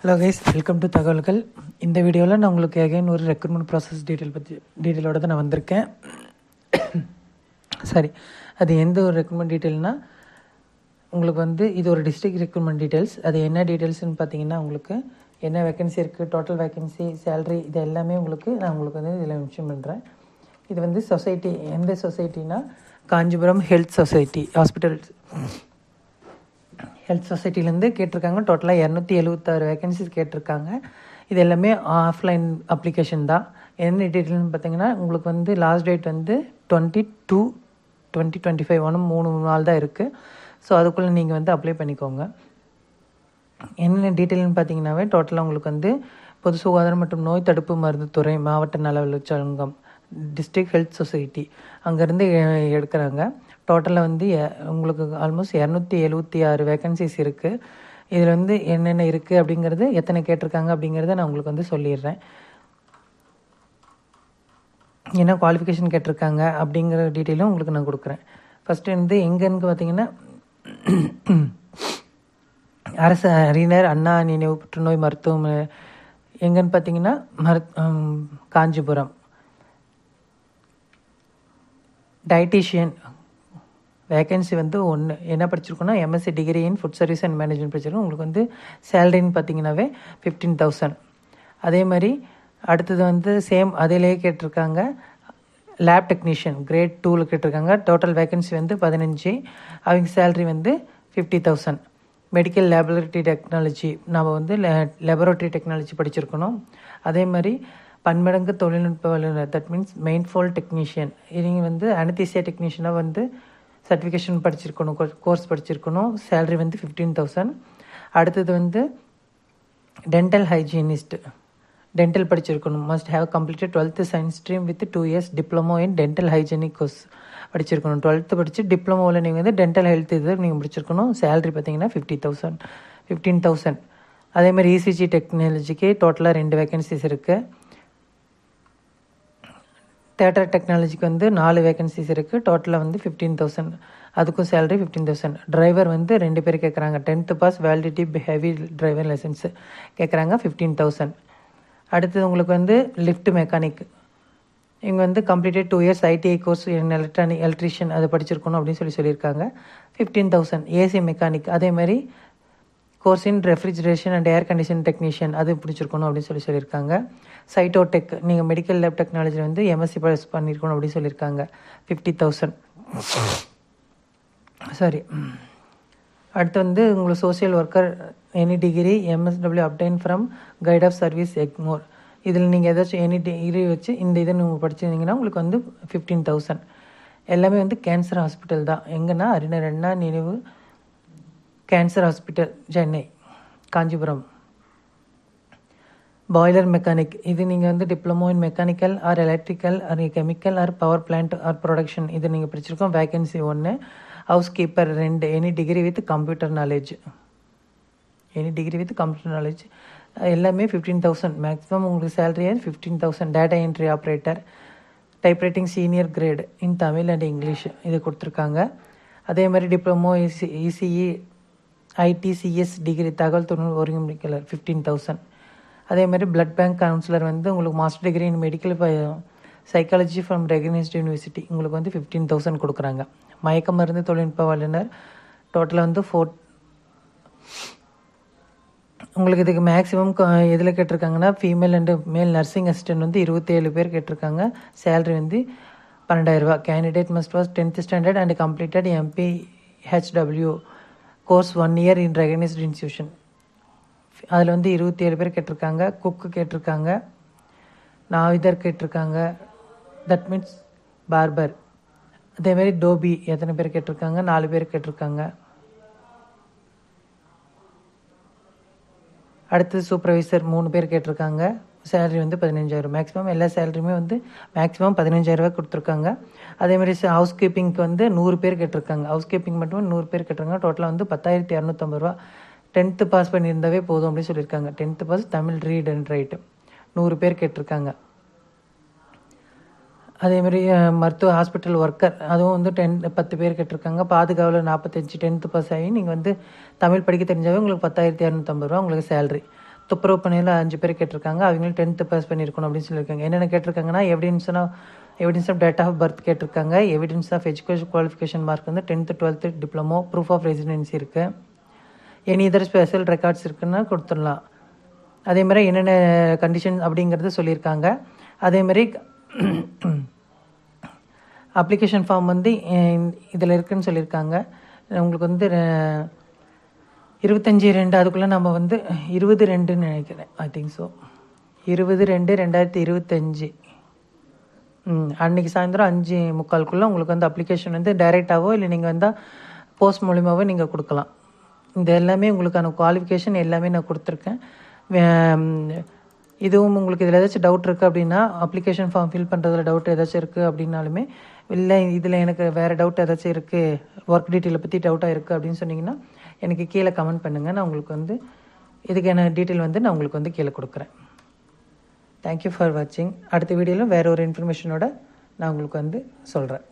Hello guys, welcome to தகவல்கள். இந்த வீடியோவில் நான் உங்களுக்கு அகைன் ஒரு ரெக்ரூட்மெண்ட் ப்ராசஸ் டீட்டெயிலோட தான் நான் வந்திருக்கேன். சரி, அது எந்த ஒரு ரெக்ரூட்மெண்ட் டீட்டெயில்னால் உங்களுக்கு இது ஒரு டிஸ்ட்ரிக்ட் ரெக்ரூட்மெண்ட் டீட்டெயில்ஸ். அது என்ன டீட்டெயில்ஸ்னு பார்த்தீங்கன்னா, உங்களுக்கு என்ன வேக்கன்சி இருக்குது, டோட்டல் வேக்கன்சி, சேலரி, இது எல்லாமே நான் உங்களுக்கு இதில் மென்ஷன் பண்ணுறேன். இது சொசைட்டி, எந்த சொசைட்டினா காஞ்சிபுரம் ஹெல்த் சொசைட்டி ஹெல்த் சொசைட்டிலேருந்து கேட்டிருக்காங்க. டோட்டலாக 276 வேக்கன்சிஸ் கேட்டிருக்காங்க. இது எல்லாமே ஆஃப்லைன் அப்ளிகேஷன் தான். என்ன டீட்டெயில்னு பார்த்தீங்கன்னா, உங்களுக்கு லாஸ்ட் டேட் 22/2025 3 நாள் தான் இருக்குது. ஸோ அதுக்குள்ளே நீங்கள் அப்ளை பண்ணிக்கோங்க. என்னென்ன டீட்டெயில்னு பார்த்தீங்கன்னாவே டோட்டலாக உங்களுக்கு பொது சுகாதாரம் மற்றும் நோய் தடுப்பு மருந்து துறை மாவட்ட நலவள சங்கம் டிஸ்ட்ரிக்ட் ஹெல்த் சொசைட்டி அங்கேருந்து எடுக்கிறாங்க. டோட்டலாக உங்களுக்கு ஆல்மோஸ்ட் 276 வேக்கன்சிஸ் இருக்குது. இதில் என்னென்ன இருக்குது அப்படிங்கிறது, எத்தனை கேட்டிருக்காங்க அப்படிங்கிறத நான் உங்களுக்கு சொல்லிடுறேன். என்ன குவாலிஃபிகேஷன் கேட்டிருக்காங்க அப்படிங்கிற டீட்டெயிலும் உங்களுக்கு நான் கொடுக்குறேன். ஃபஸ்ட்டு எங்கேன்னு பார்த்தீங்கன்னா, அரசு அறிஞர் அண்ணா நினைவு புற்றுநோய் மருத்துவம் எங்கன்னு பார்த்தீங்கன்னா காஞ்சிபுரம். டயட்டீஷியன் வேக்கன்சி 1 என்ன படிச்சிருக்கோன்னா MSc degree in food service and management படிச்சிருக்கோம். உங்களுக்கு சேலரின்னு பார்த்தீங்கன்னாவே 15,000. அதே மாதிரி அடுத்தது சேம் அதிலே கேட்டிருக்காங்க. லேப் டெக்னீஷியன் கிரேட் 2 கேட்டிருக்காங்க. Total vacancy 15. அவங்க சேலரி 50,000. மெடிக்கல் லேபரட்டரி டெக்னாலஜி, நம்ம லேபரட்டரி டெக்னாலஜி படிச்சிருக்கணும். அதே மாதிரி பன்மடங்கு தொழில்நுட்ப வல்லுநர், தட் மீன்ஸ் மெயின் ஃபோல் டெக்னீஷியன். நீங்கள் அனஸ்தீசியா டெக்னீஷியனாக சர்டிஃபிகேஷன் படிச்சிருக்கணும், கோர்ஸ் படிச்சிருக்கணும். சேலரி 15,000. அடுத்தது டென்டல் ஹைஜீனிஸ்ட், டென்டல் படிச்சிருக்கணும். Must have completed 12th science stream with 2 years diploma in dental hygienic course படிச்சிருக்கணும். 12th படித்து டிப்ளமோவில் நீங்கள் டென்டல் ஹெல்த் நீங்கள் படிச்சிருக்கணும். சேலரி பார்த்தீங்கன்னா 15,000. அதே மாதிரி இசிஜி டெக்னாலஜிக்கு டோட்டலாக 2 வேக்கன்சிஸ் இருக்குது. தேட்டர் டெக்னாலஜிக்கு 4 வேக்கன்சிஸ் இருக்குது. டோட்டலாக 15,000. அதுக்கும் சேலரி 15,000. டிரைவர் 2 பேர் கேட்குறாங்க. 10th pass, validity, heavy driver licence கேட்குறாங்க. 15,000. அடுத்தது உங்களுக்கு லிஃப்ட் மெக்கானிக், இவங்க completed 2 years ITI course in electrician அது படிச்சிருக்கணும் அப்படின்னு சொல்லியிருக்காங்க. 15,000. ஏசி மெக்கானிக், அதே மாதிரி course in refrigeration and air condition technician அது பிடிச்சிருக்கணும் அப்படின்னு சொல்லியிருக்காங்க. சைட்டோடெக், நீங்கள் medical lab technology MSc pass பண்ணியிருக்கணும் அப்படின்னு சொல்லியிருக்காங்க. 50,000. சரி, அடுத்து உங்களுக்கு social worker any degree MSW obtained from Guild of Service Egmore. இதில் நீங்கள் ஏதாச்சும் எனி டிகிரி வச்சு இந்த இதை நீங்கள் படிச்சிருந்தீங்கன்னா உங்களுக்கு 15,000. எல்லாமே கேன்சர் ஹாஸ்பிட்டல் தான். எங்கன்னா அறிஞர் அண்ணா நினைவு cancer hospital, Chennai, Kanchipuram. Boiler mechanic, இது நீங்கள் diploma in mechanical or electrical or chemical or power plant or production இது நீங்கள் படிச்சிருக்கோம். Vacancy 1. Housekeeper 2. Any degree with computer knowledge, எல்லாமே 15,000. மேக்ஸிமம் உங்களுக்கு salary 15,000. Data entry operator, typewriting senior grade in Tamil and English இது கொடுத்துருக்காங்க. அதே மாதிரி diploma ECE IDCS degree தகவல் தொழில்நுட்ப ஒருங்கிணைப்பாளர் 15,000. அதே மாதிரி பிளட் பேங்க் கவுன்சிலர் உங்களுக்கு master degree in medical psychology from recognised university உங்களுக்கு 15,000 கொடுக்குறாங்க. மயக்க மருந்து தொழில்நுட்ப வல்லுநர் டோட்டலாக 4. உங்களுக்கு இதுக்கு மேக்ஸிமம் எதில் கேட்டிருக்காங்கன்னா ஃபீமேல் அண்டு மேல் நர்சிங் அசிஸ்டன்ட் 27 பேர் கேட்டிருக்காங்க. Salary 12,000. Candidate must was 10th standard and completed MPHW course 1 year in recognised institution. அதில் 27 பேர் கேட்டிருக்காங்க. குக்கு கேட்டிருக்காங்க, நாவிதர் கேட்டிருக்காங்க, தட் மீன்ஸ் பார்பர். அதேமாதிரி டோபி எத்தனை பேர் கேட்டிருக்காங்க? 4 பேர் கேட்டிருக்காங்க. அடுத்தது சூப்பர்வைசர் 3 பேர் கேட்டிருக்காங்க. சேலரி 15,000. மேக்ஸிமம் எல்லா சேலரியுமே மேக்ஸிமம் 15,000 கொடுத்துருக்காங்க. அதேமாதிரி ஹவுஸ் கீப்பிங்க்கு 100 பேர் கேட்டிருக்காங்க. ஹவுஸ் கீப்பிங் மட்டும் 100 பேர் கேட்டிருக்காங்க. டோட்டலாக 10,250 10th பாஸ் பண்ணியிருந்தாவே போதும் அப்படின்னு சொல்லியிருக்காங்க. 10th pass, Tamil read and write 100 பேர் கேட்டிருக்காங்க. அதேமாதிரி மருத்துவ ஹாஸ்பிட்டல் ஒர்க்கர் அதுவும் 10 பேர் கேட்டிருக்காங்க. பாதுகாவலர் 45 10th பாஸ் ஆகி நீங்கள் தமிழ் படிக்க தெரிஞ்சாவே உங்களுக்கு 10,250 உங்களுக்கு சேலரி. துப்புரவு பணியில் 5 பேர் கேட்டிருக்காங்க. அவங்களும் 10th பாஸ் பண்ணியிருக்கணும் அப்படின்னு சொல்லியிருக்காங்க. என்னென்ன கேட்டிருக்காங்கன்னா, evidence of date of birth கேட்டிருக்காங்க. Evidence of education qualification mark வந்து 10th 12th diploma, proof of residency இருக்குது. எனி இதர் ஸ்பெஷல் ரெக்கார்ட்ஸ் இருக்குன்னா கொடுத்துடலாம். அதே மாதிரி என்னென்ன கண்டிஷன் அப்படிங்கிறத சொல்லியிருக்காங்க. அதேமாதிரி அப்ளிகேஷன் ஃபார்ம் வந்து இதில் இருக்குதுன்னு சொல்லியிருக்காங்க. உங்களுக்கு வந்து 25/2 அதுக்குள்ளே நம்ம வந்து 20/2ன்னு நினைக்கிறேன். ஐ திங்க் ஸோ 20/2/2025 அன்றைக்கி சாயந்தரம் 5:45 உங்களுக்கு வந்து அப்ளிகேஷன் வந்து டைரெக்டாகவோ இல்லை நீங்கள் வந்தால் போஸ்ட் மூலிமாவோ நீங்கள் கொடுக்கலாம். இந்த எல்லாமே உங்களுக்கான குவாலிஃபிகேஷன் எல்லாமே நான் கொடுத்துருக்கேன். இதுவும் உங்களுக்கு இதில் ஏதாச்சும் டவுட் இருக்குது அப்படின்னா, அப்ளிகேஷன் ஃபார்ம் ஃபில் பண்ணுறதுல டவுட் ஏதாச்சும் இருக்குது அப்படின்னாலுமே, இல்லை இதில் எனக்கு வேறு டவுட் ஏதாச்சும் இருக்குது, ஒர்க் டீட்டெயிலை பற்றி டவுட்டாக இருக்குது அப்படின்னு சொன்னிங்கன்னா எனக்கு கீழே கமெண்ட் பண்ணுங்கள். நான் உங்களுக்கு வந்து இதுக்கான டீட்டெயில் வந்து நான் உங்களுக்கு வந்து கீழே கொடுக்குறேன். தேங்க்யூ ஃபார் வாட்சிங். அடுத்த வீடியோவில் வேறு ஒரு இன்ஃபர்மேஷனோட நான் உங்களுக்கு வந்து சொல்கிறேன்.